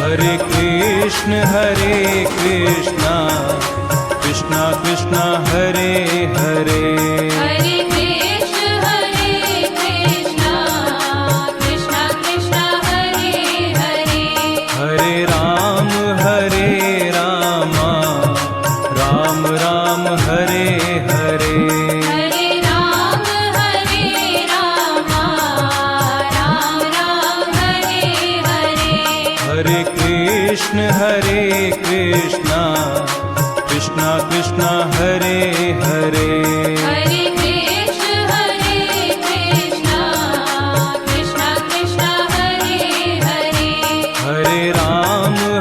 Hare Krishna Krishna Krishna Hare Hare Hare Krishna Krishna Krishna Hare Hare Hare Rama Ram Ram Hare Hare Hare Rama Ram Ram Hare Hare Hare Krishna Krishna Krishna Hare Hare Hare Krishna Krishna Krishna Hare Hare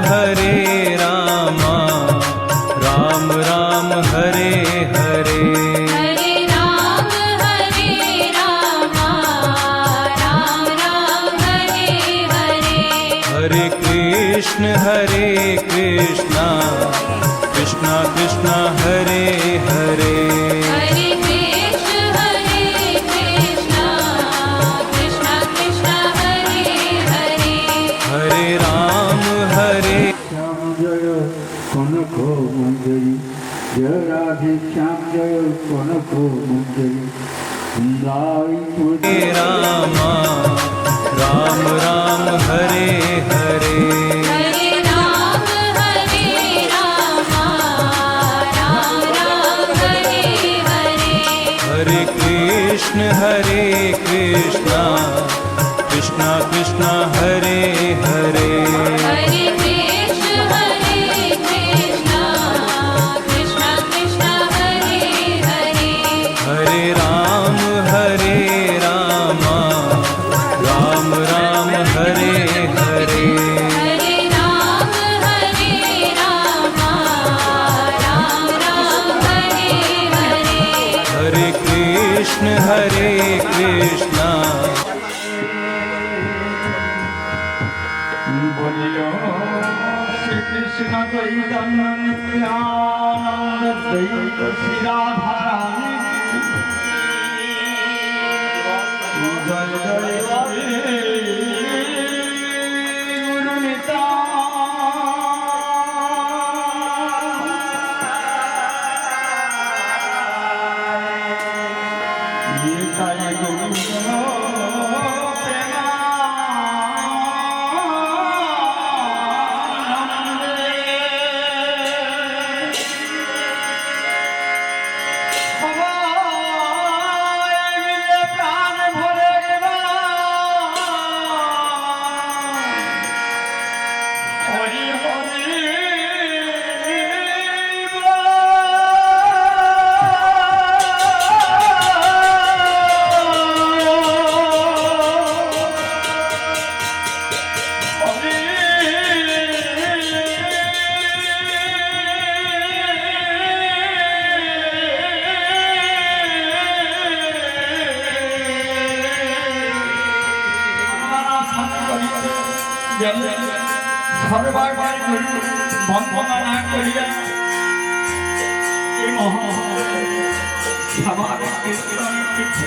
Hare Rama Ram Ram Hare Hare Hare Rama Ram Ram Hare Hare Hare Krishna Krishna Krishna Hare Hare Hare Krishna Krishna Krishna Hare Hare Hare Rama Shyam जय कनक मंजरी जय राधे श्याम जय कनक मंजरी वृंदाई Hare Rama Ram Ram Hare Hare Hare Rama Ram Ram Hare Hare Hare Krishna Krishna Krishna Hare Hare Hare Krishna Krishna Krishna Hare Hare Hare Rama Ram Ram Hare Hare Hare Rama Ram Ram Hare Hare Hare Krishna बोलियो श्री कृष्ण द्वैतानंद द्वैत श्री राधा रानी जय जय श्री गुरु निताय সর্বাগ বন্দনা না করিয়া এই মহা সবার কীর্তন কিছু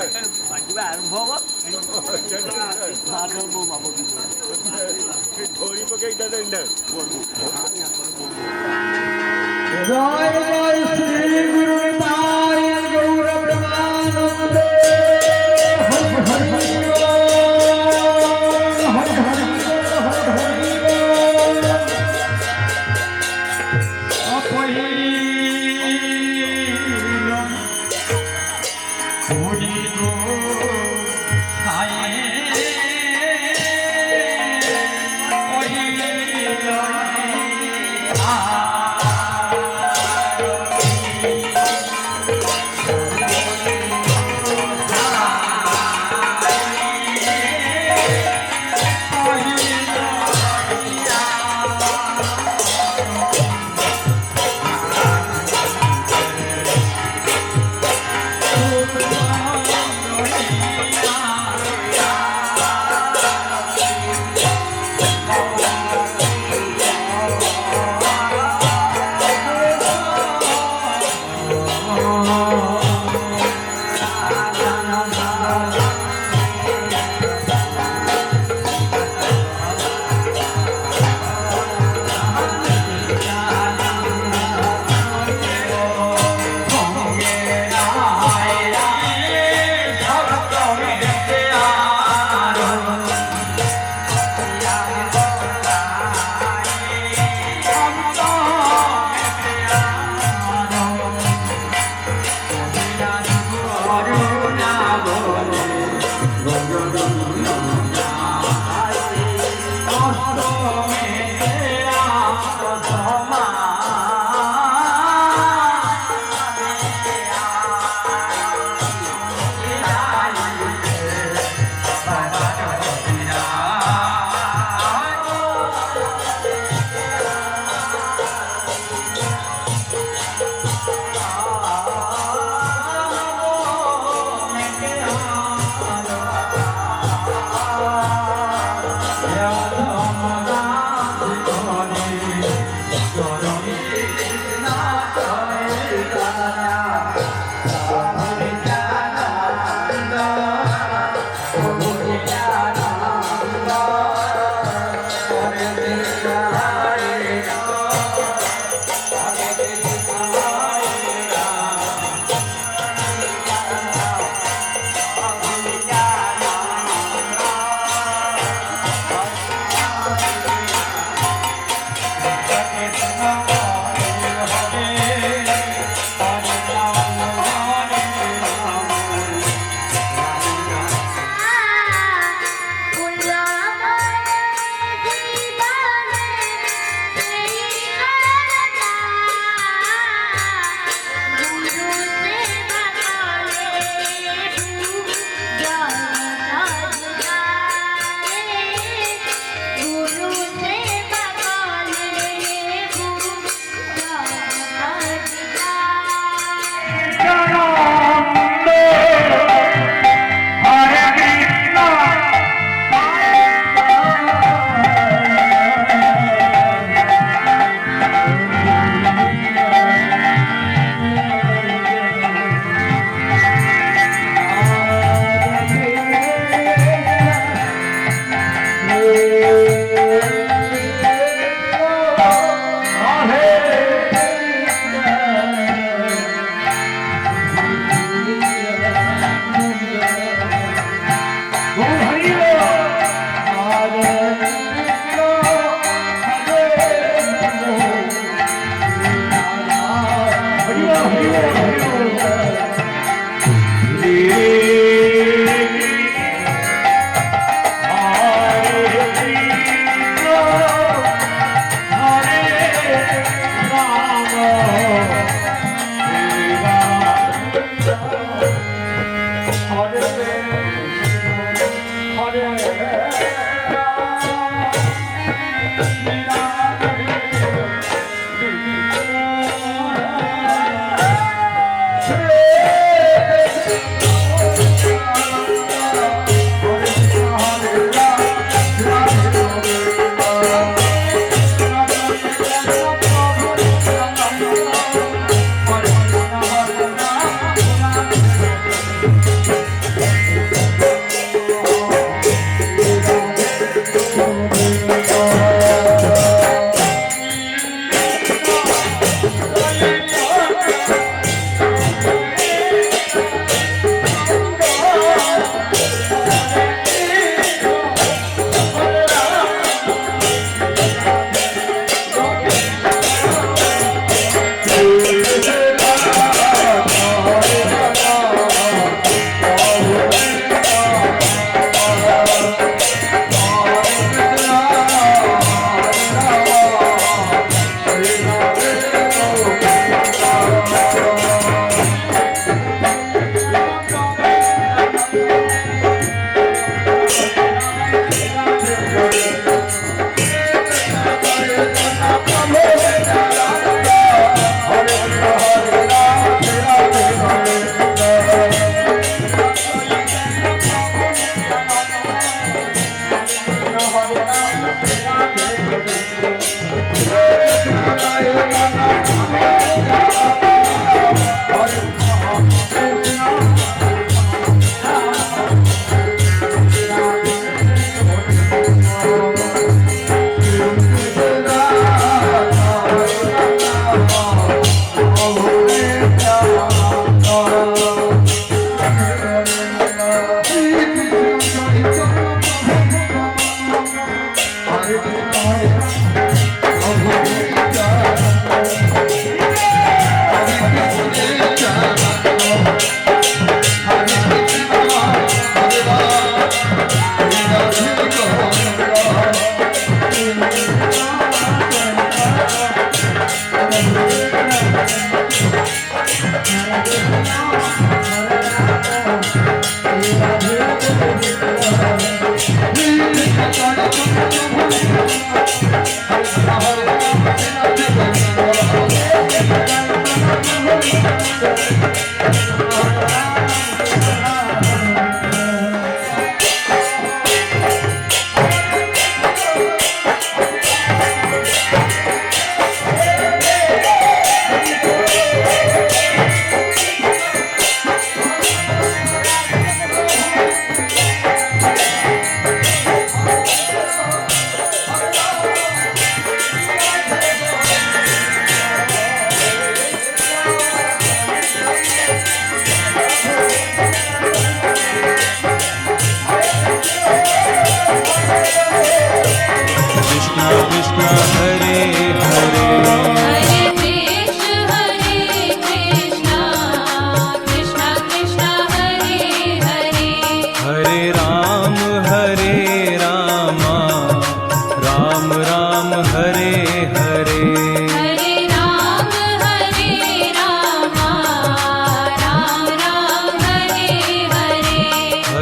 ଯିବା ଆରମ୍ଭ ହବ ମୋ ବାବୁ ଧରି ପକେଇ ଜୟ ଜୟ ଶ୍ରୀ ଗୁରୁ ନିତାଇ ଗୌର ବ୍ରହ୍ମାନନ୍ଦେ ହରି ହରି ହରି ହରି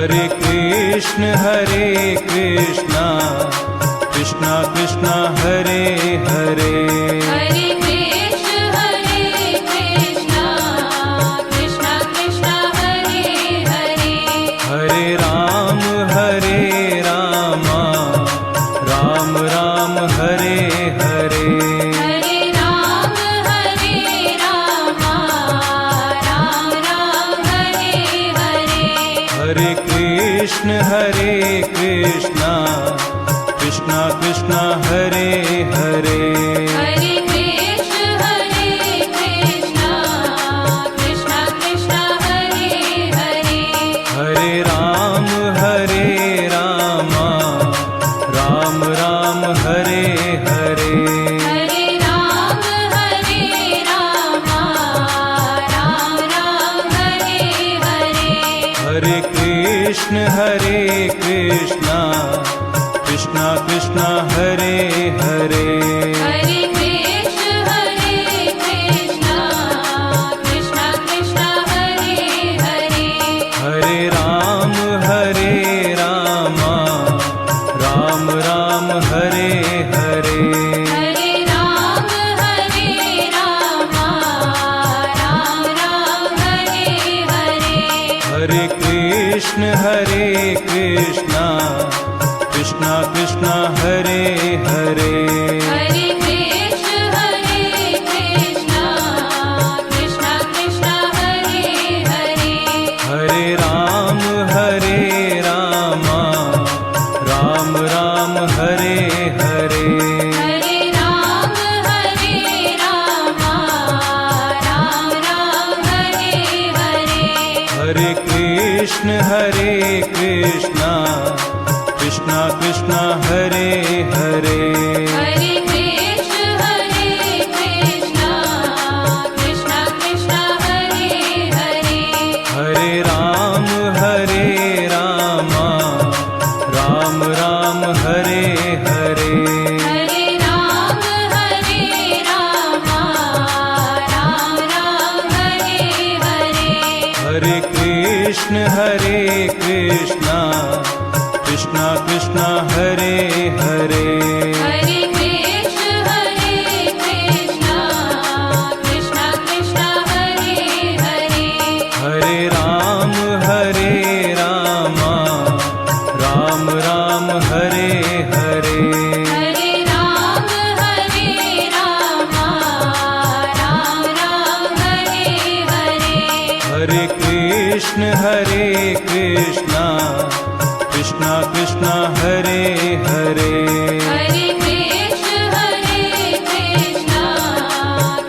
हरे कृष्ण कृष्ण कृष्ण हरे हरे हरे कृष्ण कृष्ण कृष्ण हरे हरे हरे राम राम राम हरे हरे हरे राम राम राम हरे हरे हरे कृष्ण कृष्ण कृष्ण हरे हरे हरे कृष्ण कृष्ण कृष्ण हरे हरे हरे राम राम राम हरे हरे हरे राम राम हरे हरे हरे कृष्ण कृष्ण कृष्ण हरे हरे हरे कृष्ण कृष्ण कृष्ण हरे हरे हरे राम राम हरे हरे हरे राम राम हरे हरे हरे कृष्ण कृष्ण कृष्ण हरे हरे हरे कृष्ण कृष्ण कृष्ण हरे हरे हरे राम राम हरे हरे हरे राम राम हरे हरे हरे कृष्ण कृष्ण कृष्ण हरे हरे हरे कृष्ण कृष्ण कृष्ण हरे हरे हरे राम राम हरे हरे हरे राम राम हरे हरे हरे कृष्ण कृष्ण कृष्ण हरे हरे हरे कृष्ण कृष्ण कृष्ण हरे हरे हरे राम राम हरे हरे हरे राम राम हरे हरे हरे कृष्ण कृष्ण कृष्ण हरे हरे हरे कृष्ण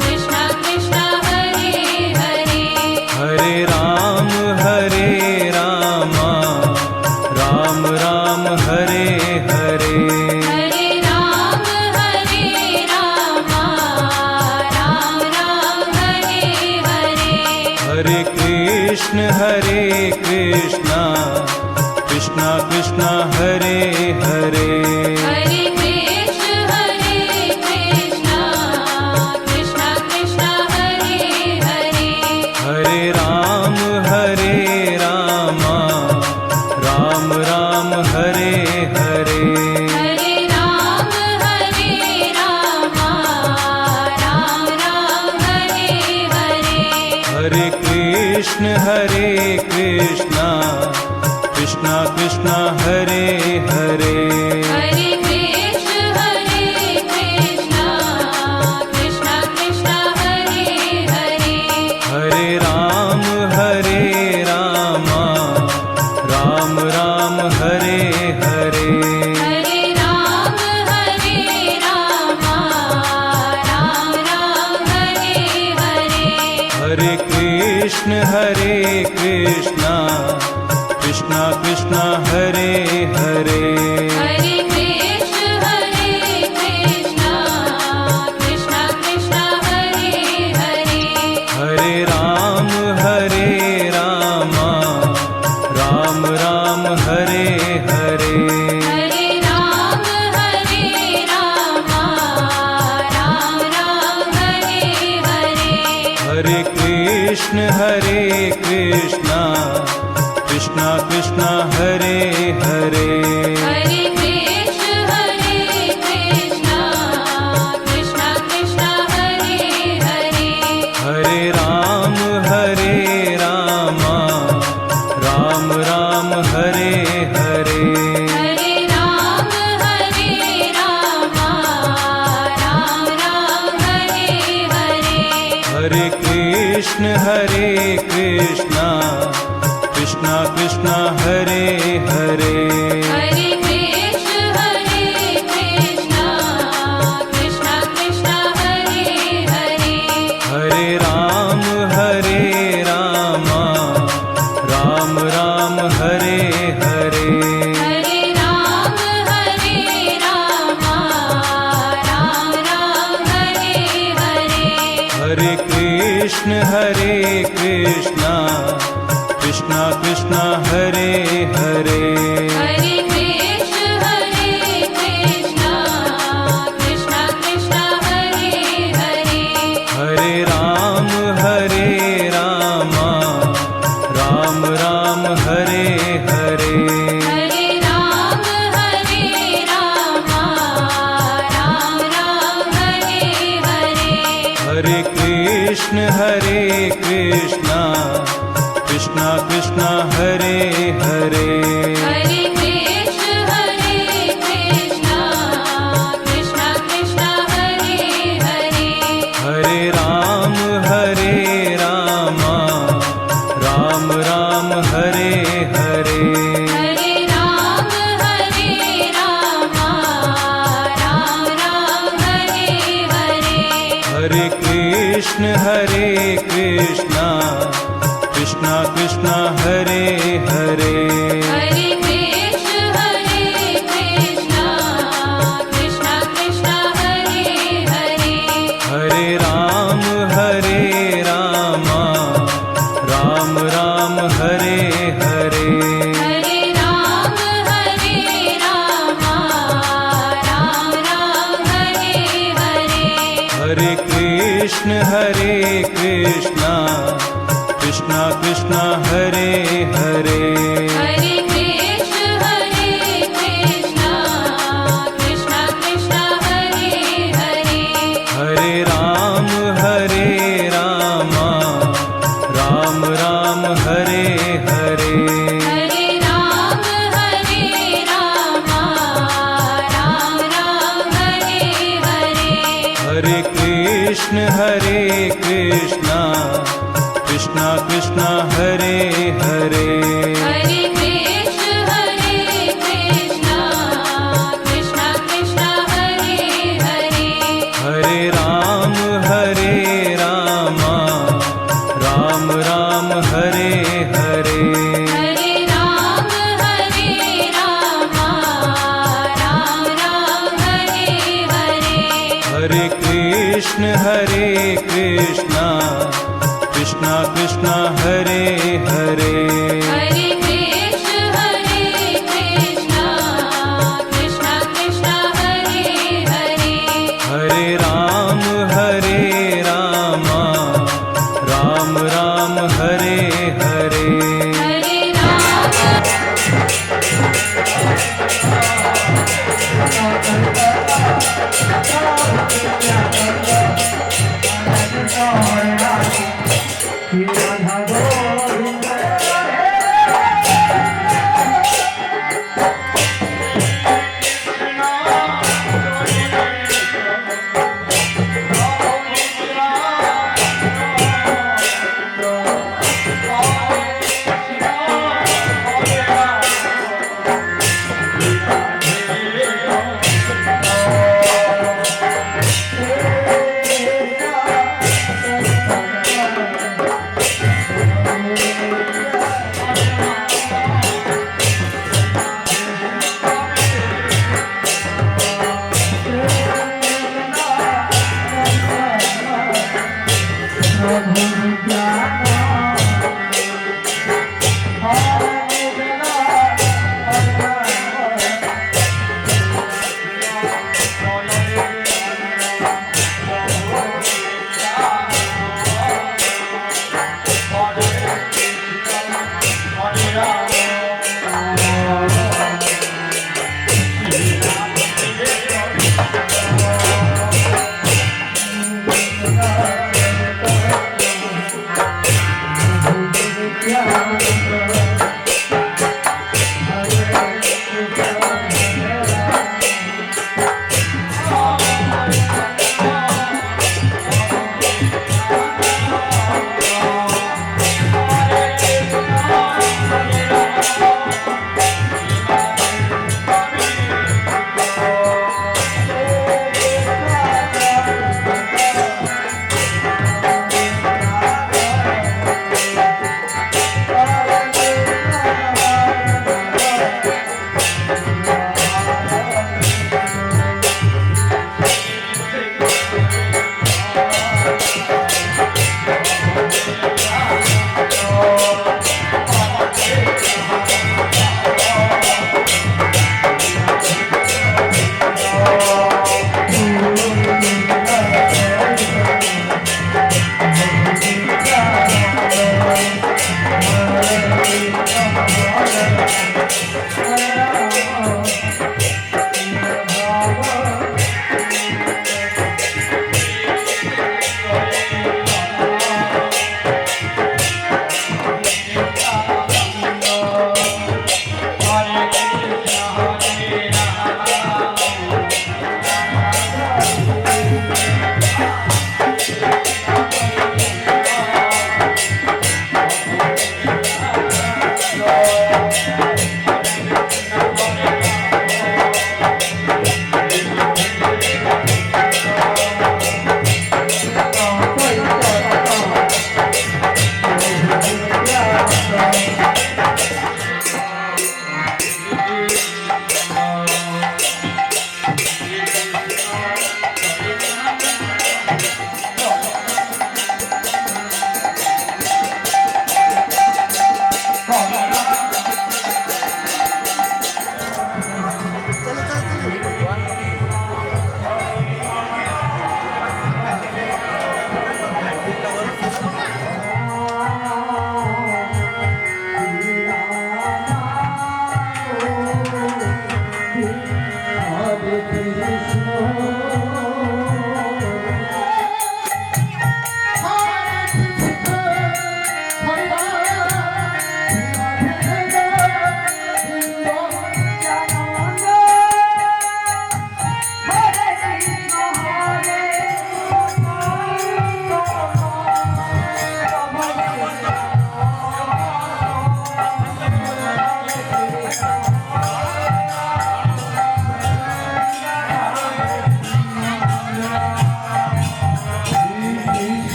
कृष्ण कृष्ण हरे हरे हरे राम राम हरे हरे हरे राम राम हरे हरे हरे कृष्ण कृष्ण कृष्ण हरे हरे हरे कृष्ण कृष्ण कृष्ण हरे हरे हरे राम राम हरे हरे हरे राम राम हरे हरे हरे कृष्ण कृष्ण कृष्ण हरे हरे हरे कृष्ण कृष्ण कृष्ण हरे हरे हरे राम राम हरे हरे हरे राम राम हरे हरे हरे कृष्ण कृष्ण कृष्ण हरे हरे हरे कृष्ण कृष्ण कृष्ण हरे हरे हरे राम राम हरे हरे हरे राम राम हरे हरे हरे कृष्ण कृष्ण कृष्णा कृष्णा हरे हरे हरे कृष्ण कृष्ण कृष्ण हरे हरे हरे राम राम राम हरे हरे हरे राम राम राम हरे हरे हरे कृष्ण कृष्णा कृष्णा हरे हरे हरे कृष्ण कृष्ण कृष्ण हरे हरे हरे राम राम हरे हरे हरे राम राम हरे हरे हरे कृष्ण कृष्णा कृष्णा हरे हरे हरे कृष्ण कृष्ण कृष्ण हरे हरे हरे राम राम हरे हरे हरे राम राम हरे हरे हरे कृष्ण कृष्णा कृष्णा हरे हरे हरे कृष्ण कृष्ण कृष्ण हरे हरे हरे राम राम हरे हरे हरे राम राम हरे हरे हरे कृष्ण कृष्णा कृष्णा हरे हरे हरे कृष्ण कृष्ण कृष्ण हरे हरे हरे राम राम हरे हरे हरे राम राम हरे हरे हरे कृष्ण कृष्णा कृष्णा हरे हरे हरे कृष्ण कृष्ण कृष्ण हरे हरे हरे राम राम हरे हरे हरे राम राम हरे हरे हरे कृष्ण कृष्णा कृष्णा हरे हरे हरे कृष्ण कृष्ण कृष्ण हरे हरे हरे राम राम हरे हरे हरे राम राम हरे हरे हरे कृष्ण कृष्णा कृष्णा हरे हरे हरे कृष्ण कृष्ण कृष्ण हरे हरे हरे राम राम हरे हरे हरे राम Thank you.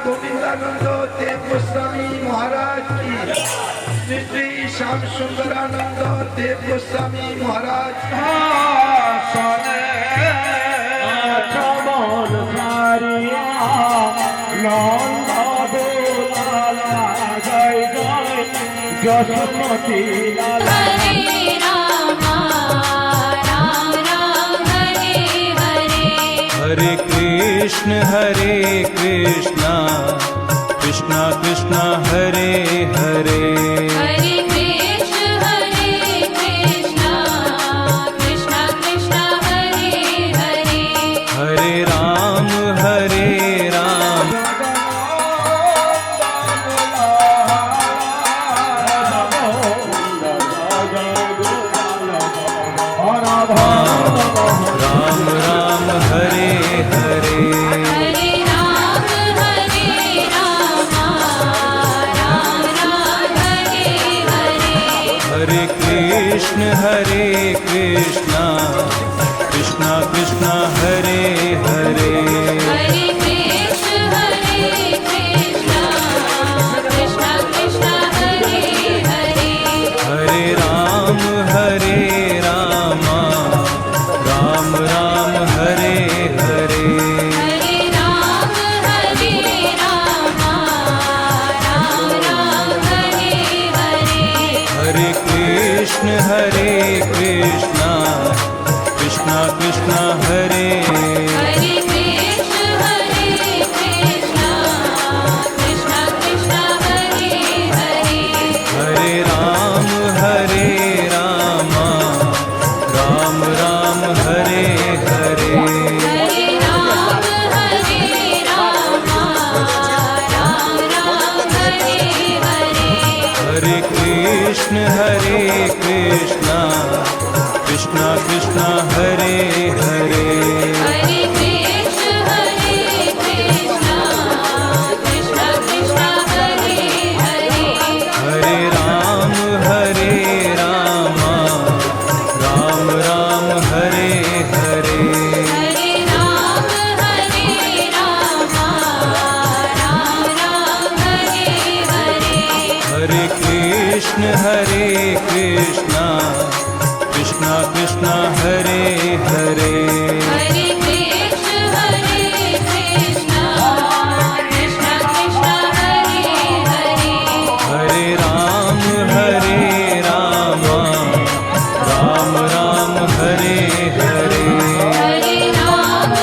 गोविंदानंद देव गोस्वामी महाराज की, श्री श्री श्याम सुंदरानंद देव गोस्वामी महाराज जसमती लाला हरे राम राम राम हरे हरे हरे कृष्ण कृष्ण कृष्ण हरे हरे हरे कृष्ण कृष्ण कृष्ण हरे हरे हरे राम राम राम हरे हरे हरे राम राम राम हरे हरे हरे कृष्ण कृष्ण कृष्ण हरे हरे हरे कृष्ण कृष्ण कृष्ण हरे हरे हरे राम राम राम हरे हरे हरे राम राम हरे हरे हरे कृष्ण कृष्ण कृष्ण हरे हरे कृष्ण कृष्ण कृष्ण हरे हरे हरे राम राम राम हरे हरे हरे राम राम हरे हरे हरे कृष्ण कृष्ण कृष्ण हरे हरे हरे कृष्ण कृष्ण कृष्ण हरे हरे हरे राम राम राम हरे हरे हरे राम राम हरे हरे हरे कृष्ण कृष्ण कृष्ण हरे हरे हरे कृष्ण कृष्ण कृष्ण हरे हरे हरे राम राम राम हरे हरे हरे राम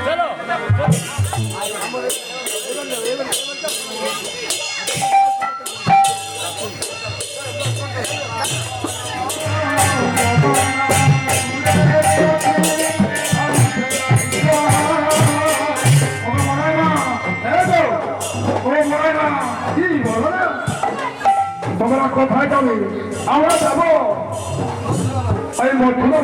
चलो আমি আমরা যাবো ওই মঠগুলো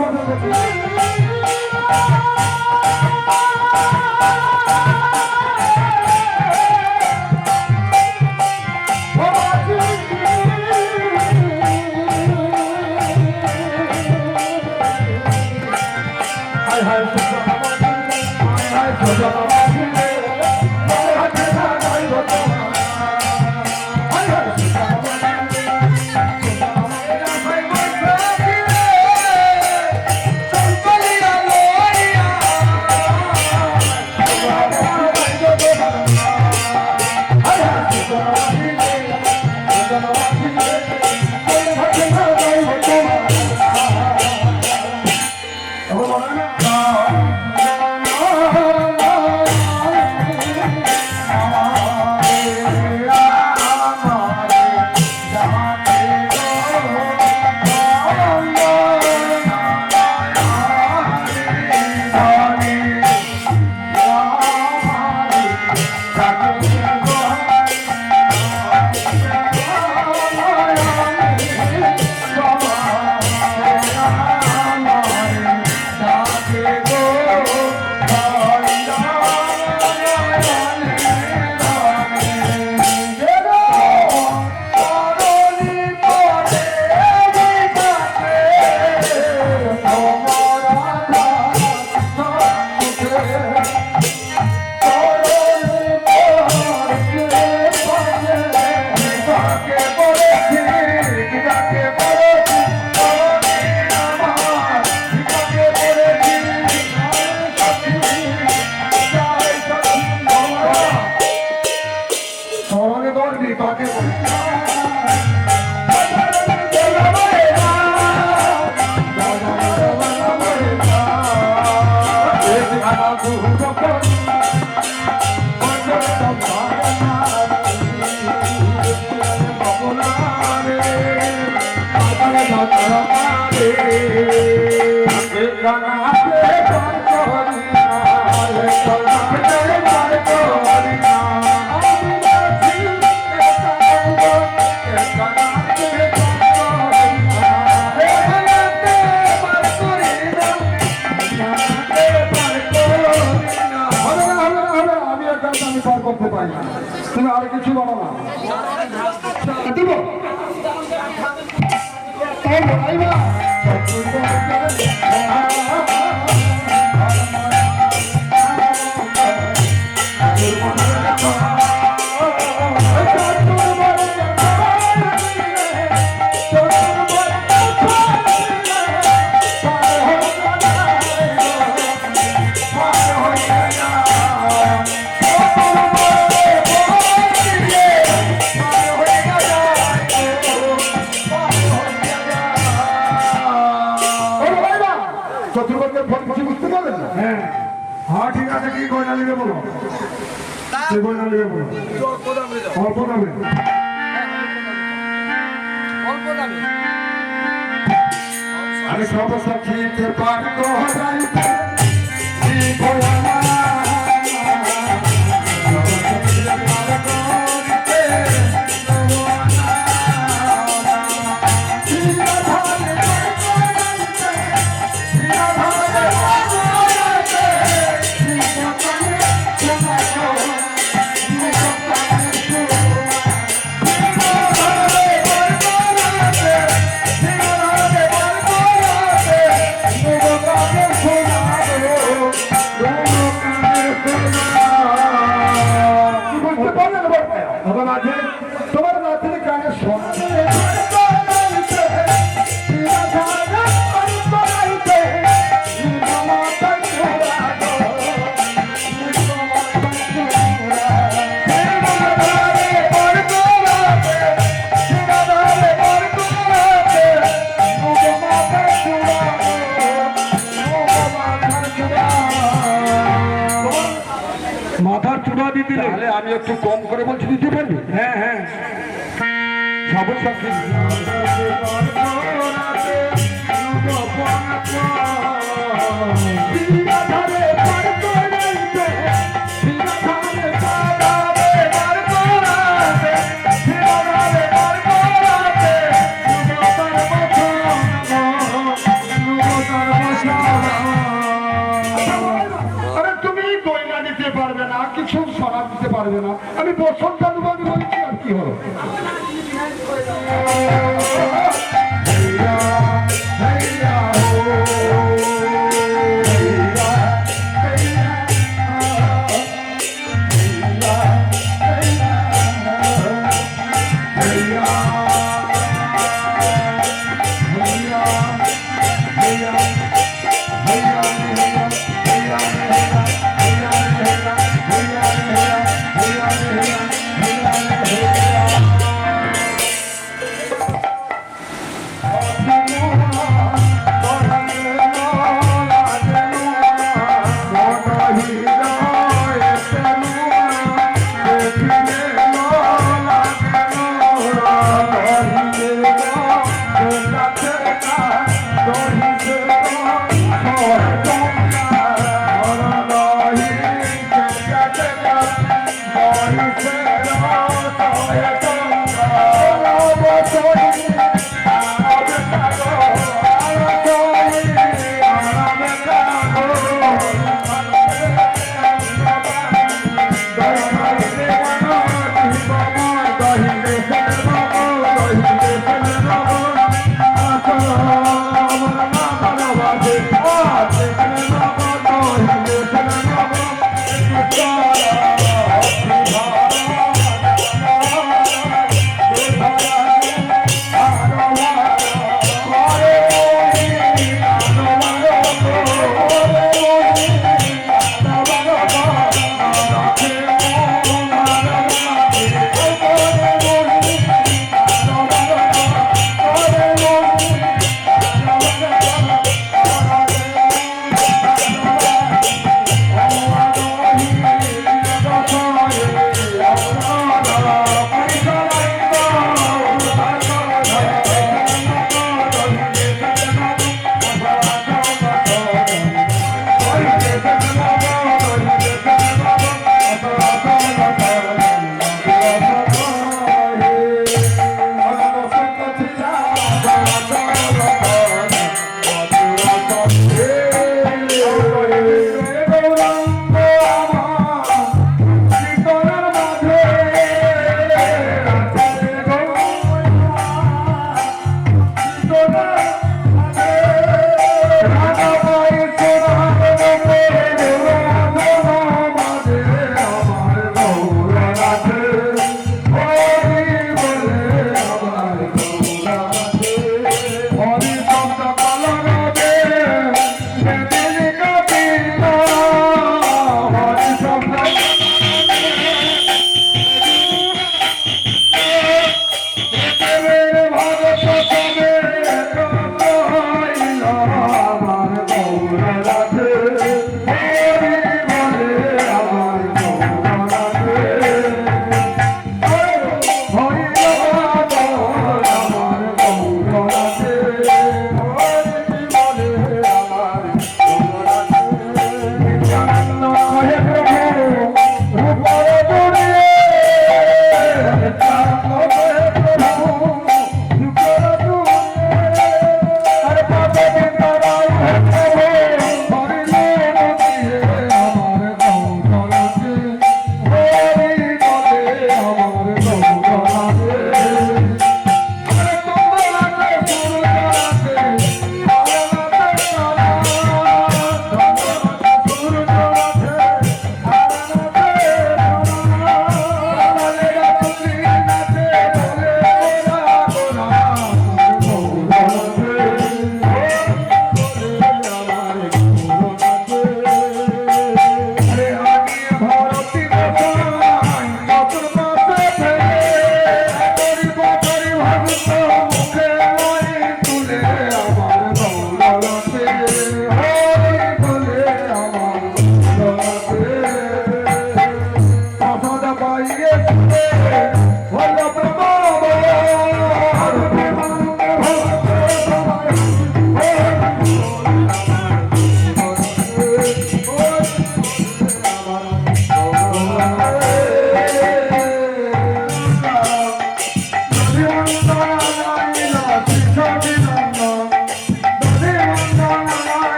করতে পারি না, তুমি আর কিছু বলো না দিব আমি সমস্যা খেতে পারবো তোমার নাতির গানে মাথার চূড়া দিতে তাহলে আমি একটু কম করে বলছি, দিতে পারবি? হ্যাঁ হ্যাঁ সমস্যা কি পারবে না। আমি বসন্ত ডুবাদি বলছি, আর কি হলো?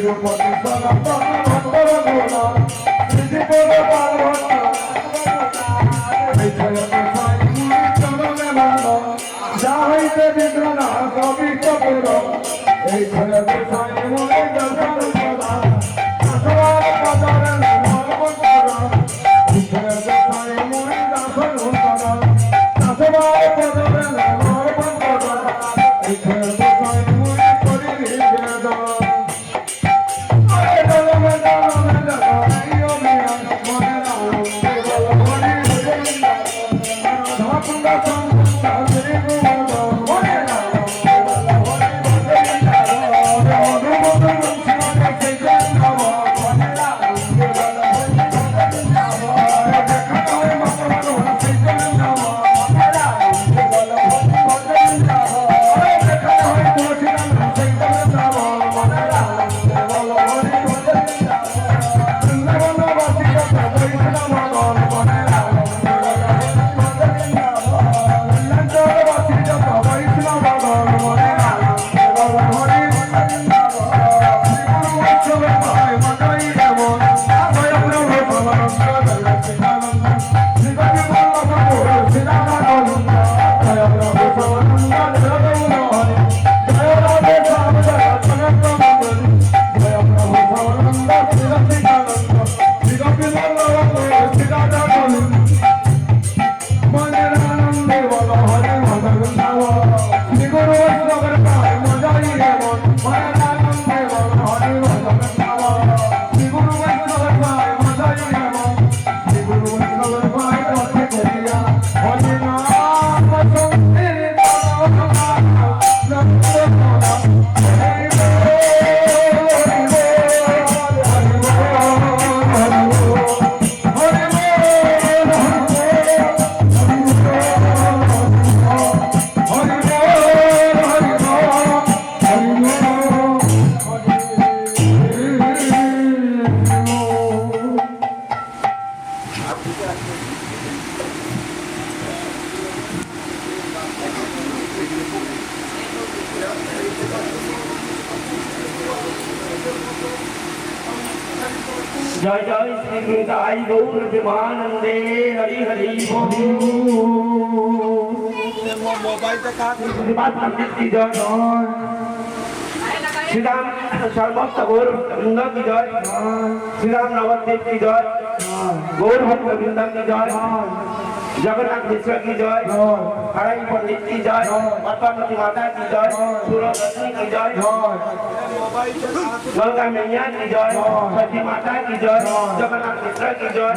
তিরুপতি সনাতন ভক্তর গোলা শ্রীজীবন পার্বত্য এই ছয়তে সাই মুনি চরণে মন্দ যা হইতে বিদ্রোনা কবিষ্ট পুর এই ছয়তে সাই মুনি দর্শন সদা আসবার পদরে নমন কর এই ছয়তে সাই মুনি দর্শন সদা আসবার পদরে নমন কর এই ছয়তে সাই মুনি করি বিবেদ जय जय श्री गुरुदाई गौर विमानंदे हरि हरि बोल মোবাইলটা কাট श्रीमद पंडित की जय श्री राम सर्वभक्त गौर वृंद की जय श्री राम नवद्वीप की जय गौर भक्त वृंद की जय जगन्नाथ मिश्र की जय हराई पंडित की जय पद्मावती माता की जय सूर्यरश्मि की जय गंगा मैया की जय सती माता की जय जगन्नाथ मिश्र की जय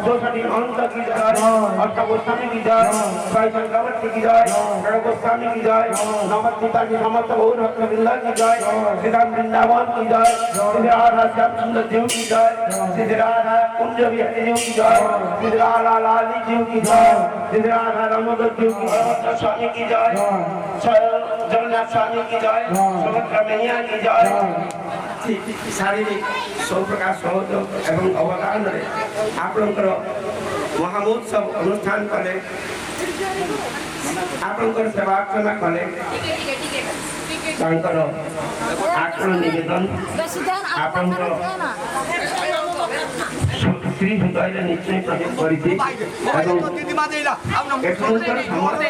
चौसठी महंत की जय अष्ट गोस्वामी की जय साई शंकरवती की जय रण गोस्वामी की जय नवद्वीपा की समस्त गौर भक्त वृंद की जय श्री राम वृंदावन की जय श्री राधा श्याम सुंदर जीव की जय श्री राधा कुंज विहारी जीव की जय श्री राधा लाली जीव की जय श्री राधा दामोदर जीव की जय स्वामी की जय जगन्नाथ स्वामी की जय सुभद्रा मैया की जय शारीरिक सब प्रकार सहयोग एवं अवदान आपणकर महामहोत्सव अनुष्ठान कले आपणकर सेवार्चना कले तांकर आचरण निवेदन आपणकर श्री हृदय निश्चय प्रकट करिते एवं एखनकर समस्त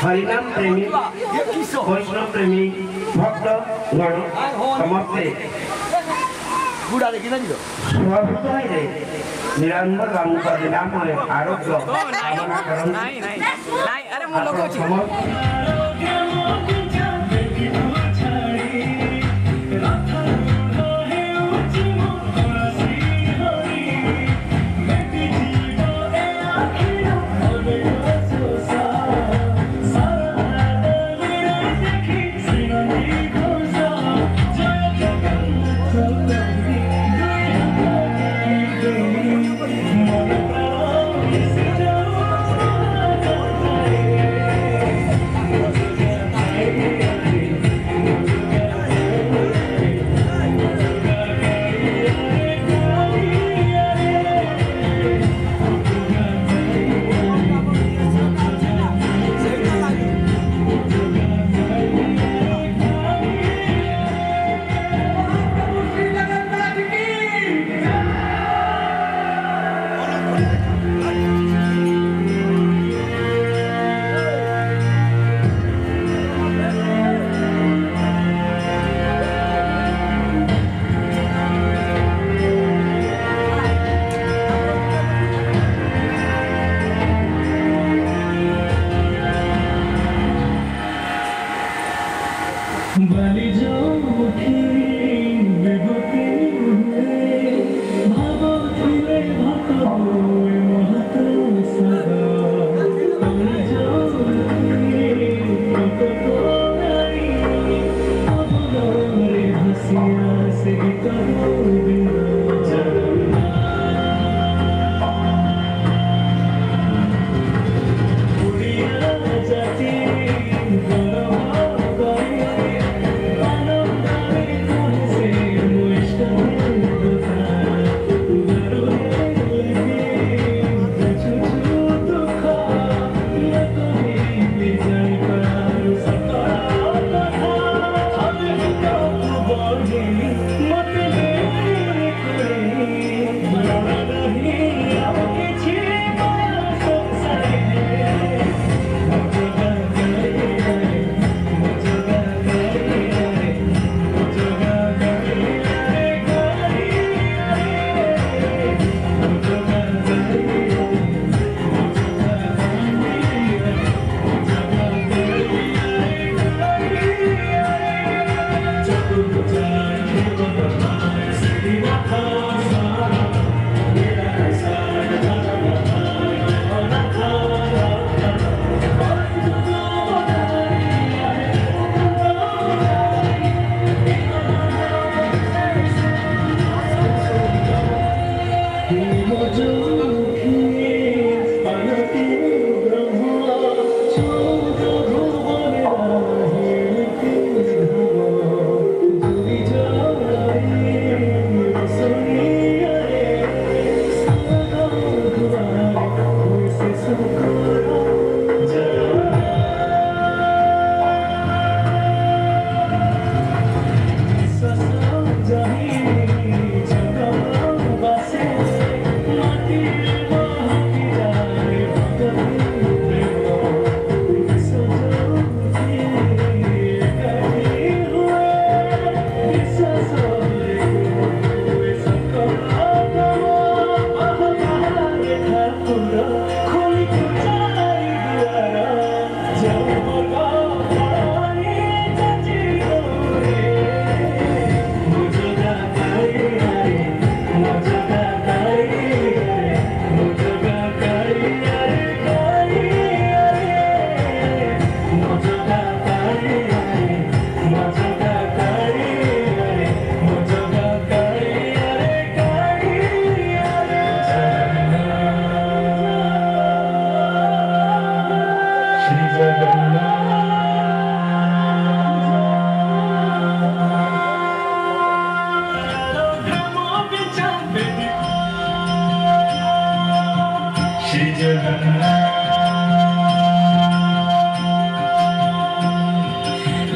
हरिनाम प्रेमी वैष्णव प्रेमी भक्त गण समस्ते स्वहृदय निरंतर रामका नामरे आरोग्य कामना करन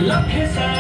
Love his eyes.